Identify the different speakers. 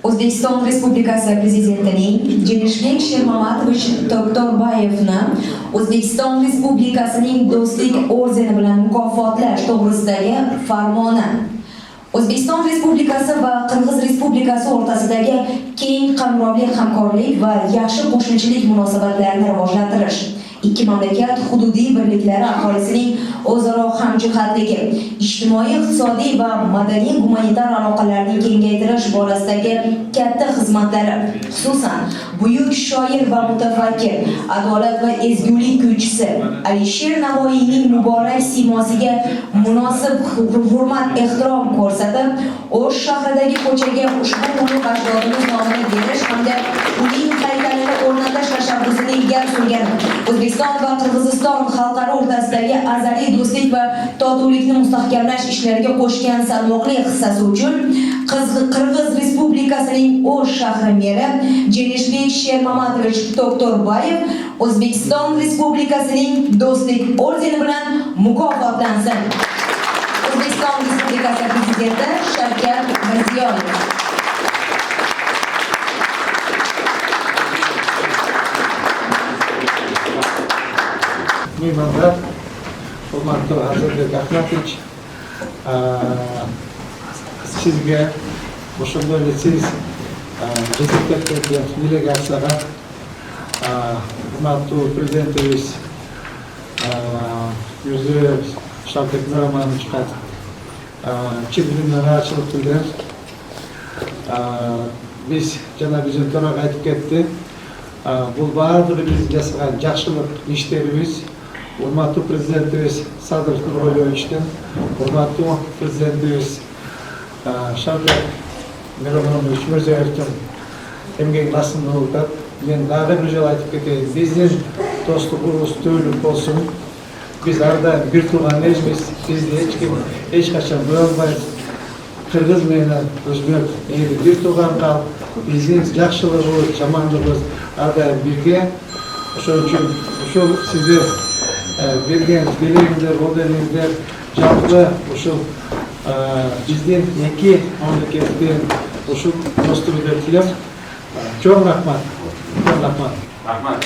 Speaker 1: O'zbekiston Respublikasi Prezidentining Jenishbek Shermatovich Toktorbayevni O'zbekiston Respublikasining Do'stlik ordeni bilan mukofotlash to'g'risidagi farmoni. O'zbekiston Respublikasi va Qirg'iz Respublikasi o'rtasidagi keng qamrovli hamkorlik va yaxshi qo'shnichilik munosabatlarini rivojlantirish, ikki mamlakat hududiy birliklari aholisining o'zaro hamjihatligi, ijtimoiy, iqtisodiy va madaniy gumanitar aloqalarni kengaytirish borasidagi katta xizmatlari, xususan buyuk shoir va mutafakkir, adolat va ezgulik kuychisi Alisher Navoiyning muborak siymosiga munosib hurmat-ehtirom ko'rsatib, O'sh shahridagi ko'chaga ushbu ulug' ajdodimiz nomini berish hamda uning haykalini o'rnatish tashabbusini ilgari surgan O'zbekiston va Qirg'iziston xalqlari o'rtasidagi azaliy do'stlik va totuvlikni mustahkamlash ishlariga qo'shgan salmoqli hissasi uchun Qirg'iz Respublikasining O'sh shahri meri Jenishbek Shermatovich Toktorbayev O'zbekiston Respublikasining Do'stlik ordeni bilan mukofotlansin. O'zbekiston Respublikasi Prezidenti Shavkat Mirziyoyev.
Speaker 2: Mehmonlar, hurmatli Azizbek Ahmadovich, sizga o'shanda siz prezidentlik delegatsiyaga hurmatli prezidentimiz Mirziyoyev Shavkat Miromonovich chin dilimdan rahatchilik qilgan. Biz janob prezident aytib ketdi. Bu baribir biz jasgan yaxshilik ishlarimiz. Hurmatli prezidentimiz Sadir Nurg'o'yichdan, hurmatli prezidentimiz Shavkat Miromonovich Mirziyoyevdan emgak nasibini o'tab, men nag'ir bir joy aytib ketayim. Bizning do'stligimiz to'liq bo'lsin. Biz arada bir turgan eşmiz, bizde hiç kaçan bölünmeyiz. Kırgız bilen Özbek bir turgan kal, bizim yaxşılığımız, çamanlığımız arada birge. Şunun için şu sizi bergen bilimler, modelimler, canlı şu bizden iki memleketten şu dostluğu bekliyorum. Çok rahmat. Çok rahmat.
Speaker 3: Rahmat.